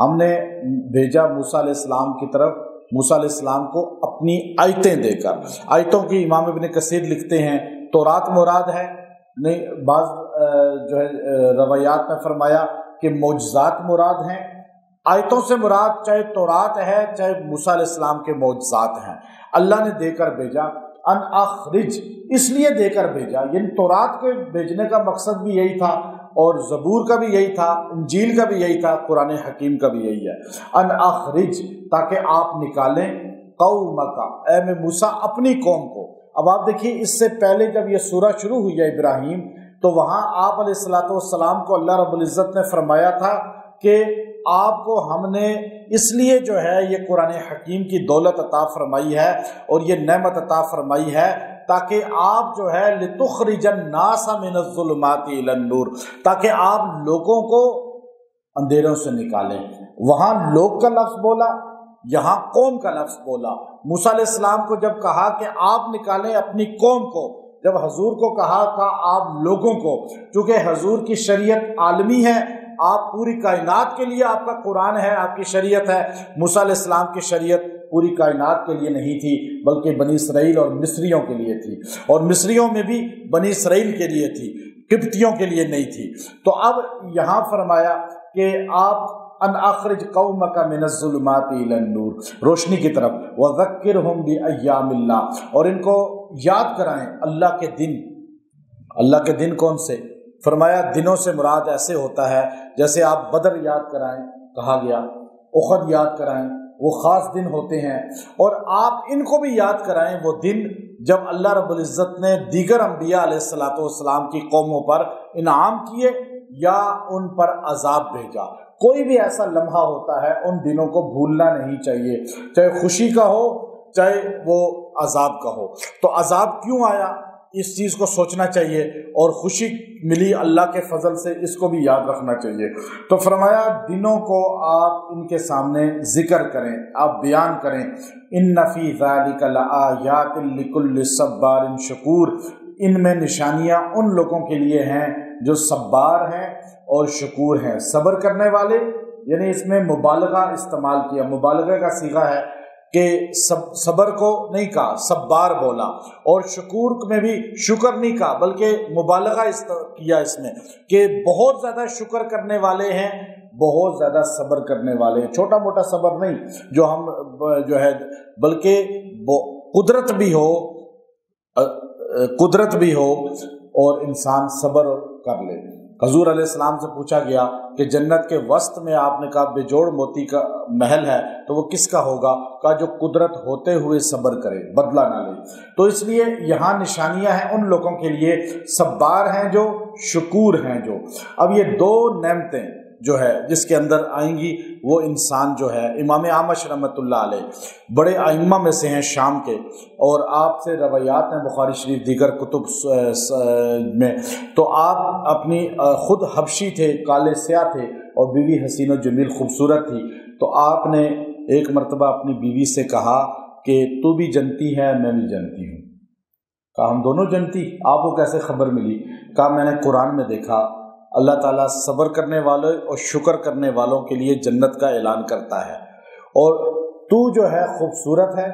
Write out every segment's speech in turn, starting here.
ہم نے بھیجا موسیٰ علیہ السلام کی طرف، موسیٰ علیہ السلام کو اپنی آیتیں دے کر۔ آیتوں کی امام ابن کثیر لکھتے ہیں تورات مراد ہے، نہیں بعض جو ہے روایات میں فرمایا کہ معجزات مراد ہیں۔ آیتوں سے مراد چاہے تورات ہے چاہے موسیٰ علیہ السلام کے معجزات ہیں، اللہ نے دے کر بھیجا۔ ان اخرج اس لیے دے کر بھیجا، یعنی تورات کے بھیجنے کا مقصد بھی یہی تھا، اور زبور کا بھی یہی تھا، انجیل کا بھی یہی تھا، قرآن حکیم کا بھی یہی ہے۔ ان اخرج تاکہ آپ نکالیں قومک اے میں موسیٰ اپنی قوم کو۔ اب آپ دیکھیے اس سے پہلے جب یہ سورہ شروع ہوئی ہے ابراہیم، تو وہاں آپ علیہ الصلوۃ والسلام کو اللہ رب العزت نے فرمایا تھا کہ آپ کو ہم نے اس لیے جو ہے یہ قرآن حکیم کی دولت عطا فرمائی ہے اور یہ نعمت عطا فرمائی ہے تاکہ آپ جو ہے لتخرج الناس من الظلمات الی النور، تاکہ آپ لوگوں کو اندھیروں سے نکالیں۔ وہاں لوگ کا لفظ بولا، یہاں قوم کا لفظ بولا۔ موسیٰ علیہ السلام کو جب کہا کہ آپ نکالیں اپنی قوم کو، جب حضور کو کہا تھا آپ لوگوں کو، چونکہ حضور کی شریعت عالمی ہے، آپ پوری کائنات کے لیے آپ کا قرآن ہے، آپ کی شریعت ہے۔ موسیٰ علیہ السلام کی شریعت پوری کائنات کے لیے نہیں تھی بلکہ بنی اسرائیل اور مصریوں کے لیے تھی، اور مصریوں میں بھی بنی اسرائیل کے لیے تھی، قبطیوں کے لیے نہیں تھی۔ تو اب یہاں فرمایا کہ آپ ان اخرج قومک من الظلمات الی النور، روشنی کی طرف، وذکرہم بایام اللہ، اور ان کو یاد کرائیں اللہ کے دن۔ اللہ کے دن کون سے؟ فرمایا دنوں سے مراد ایسے ہوتا ہے جیسے آپ بدر یاد کرائیں کہا گیا، احد یاد کرائیں، وہ خاص دن ہوتے ہیں، اور آپ ان کو بھی یاد کرائیں وہ دن جب اللہ رب العزت نے دیگر انبیاء علیہ الصلوۃ والسلام کی قوموں پر انعام کیے یا ان پر عذاب بھیجا۔ کوئی بھی ایسا لمحہ ہوتا ہے ان دنوں کو بھولنا نہیں چاہیے، چاہے خوشی کا ہو چاہے وہ عذاب کا ہو۔ تو عذاب کیوں آیا اس چیز کو سوچنا چاہیے، اور خوشی ملی اللہ کے فضل سے اس کو بھی یاد رکھنا چاہیے۔ تو فرمایا دنوں کو آپ ان کے سامنے ذکر کریں، آپ بیان کریں۔ ان فی ذلک لآیات لکل صبار شکور، ان میں نشانیاں ان لوگوں کے لیے ہیں جو صبار ہیں اور شکور ہیں، صبر کرنے والے، یعنی اس میں مبالغہ استعمال کیا، مبالغہ کا صیغہ ہے کہ صبر کو نہیں کہا، صبار بولا، اور شکور میں بھی شکر نہیں کہا بلکہ مبالغہ کیا اس میں کہ بہت زیادہ شکر کرنے والے ہیں، بہت زیادہ صبر کرنے والے ہیں۔ چھوٹا موٹا صبر نہیں جو ہم جو ہے، بلکہ قدرت بھی ہو اور انسان صبر کر لے۔ حضور علیہ السلام سے پوچھا گیا کہ جنت کے وسط میں آپ نے کہا بےجوڑ موتی کا محل ہے، تو وہ کس کا ہوگا؟ کہا جو قدرت ہوتے ہوئے صبر کرے، بدلہ نہ لے۔ تو اس لیے یہاں نشانیاں ہیں ان لوگوں کے لیے، صبار ہیں جو، شکور ہیں جو۔ اب یہ دو نعمتیں جو ہے جس کے اندر آئیں گی، وہ انسان جو ہے، امام اعمش رحمۃ اللہ علیہ بڑے ائمہ میں سے ہیں شام کے، اور آپ سے روایات ہیں بخاری شریف دیگر کتب میں، تو آپ اپنی خود حبشی تھے، کالے سیاہ تھے، اور بیوی حسین و جمیل خوبصورت تھی۔ تو آپ نے ایک مرتبہ اپنی بیوی سے کہا کہ تو بھی جنتی ہے میں بھی جنتی ہوں۔ کہا ہم دونوں جنتی؟ آپ کو کیسے خبر ملی؟ کہا میں نے قرآن میں دیکھا اللہ تعالیٰ صبر کرنے والوں اور شکر کرنے والوں کے لیے جنت کا اعلان کرتا ہے، اور تو جو ہے خوبصورت ہے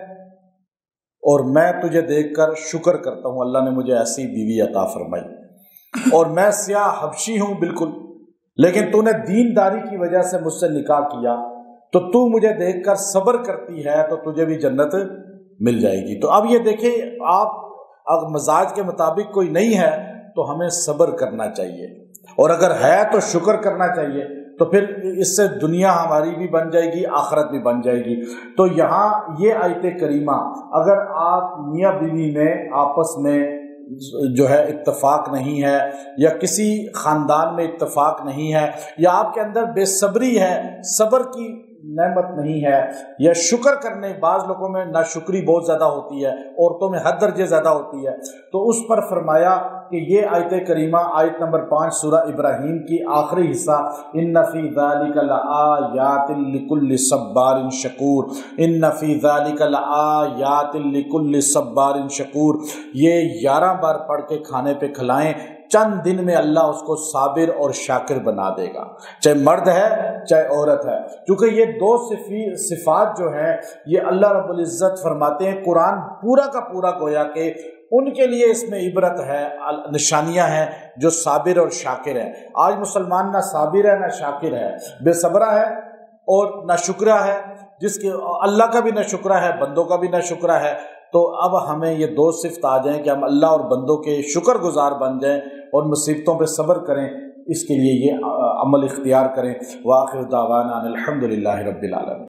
اور میں تجھے دیکھ کر شکر کرتا ہوں، اللہ نے مجھے ایسی بیوی عطا فرمائی، اور میں سیاہ حبشی ہوں بالکل، لیکن تو نے دینداری کی وجہ سے مجھ سے نکاح کیا، تو مجھے دیکھ کر صبر کرتی ہے تو تجھے بھی جنت مل جائے گی۔ تو اب یہ دیکھیں، آپ اگر مزاج کے مطابق کوئی نہیں ہے تو ہمیں صبر کرنا چاہیے، اور اگر ہے تو شکر کرنا چاہیے، تو پھر اس سے دنیا ہماری بھی بن جائے گی، آخرت بھی بن جائے گی۔ تو یہاں یہ آیت کریمہ، اگر آپ میاں بیوی میں آپس میں جو ہے اتفاق نہیں ہے، یا کسی خاندان میں اتفاق نہیں ہے، یا آپ کے اندر بے صبری ہے، صبر کی نعمت نہیں ہے، یا شکر کرنے، بعض لوگوں میں ناشکری بہت زیادہ ہوتی ہے، عورتوں میں حد درجے زیادہ ہوتی ہے، تو اس پر فرمایا کہ یہ آیت کریمہ آیت نمبر 5 سورہ ابراہیم کی آخری حصہ، ان فی ذلک لآیات لکل صبار شکور، ان فی ذلک لآیات لکل صبار شکور، یہ 11 بار پڑھ کے کھانے پہ کھلائیں چند دن میں اللہ اس کو صابر اور شاکر بنا دے گا، چاہے مرد ہے چاہے عورت ہے، کیونکہ یہ دو صفات جو ہیں یہ اللہ رب العزت فرماتے ہیں قرآن پورا کا پورا گویا کہ ان کے لیے اس میں عبرت ہے، نشانیاں ہیں جو صابر اور شاکر ہیں۔ آج مسلمان نہ صابر ہے نہ شاکر ہے، بے صبرہ ہے اور نہ شکرہ ہے، جس کے اللہ کا بھی نہ شکرہ ہے، بندوں کا بھی نہ شکرہ ہے۔ تو اب ہمیں یہ دو صفت آ جائیں کہ ہم اللہ اور بندوں کے شکر گزار بن جائیں اور مصیبتوں پہ صبر کریں، اس کے لیے یہ عمل اختیار کریں۔ وآخر دعوانا الحمدللہ رب العالمین۔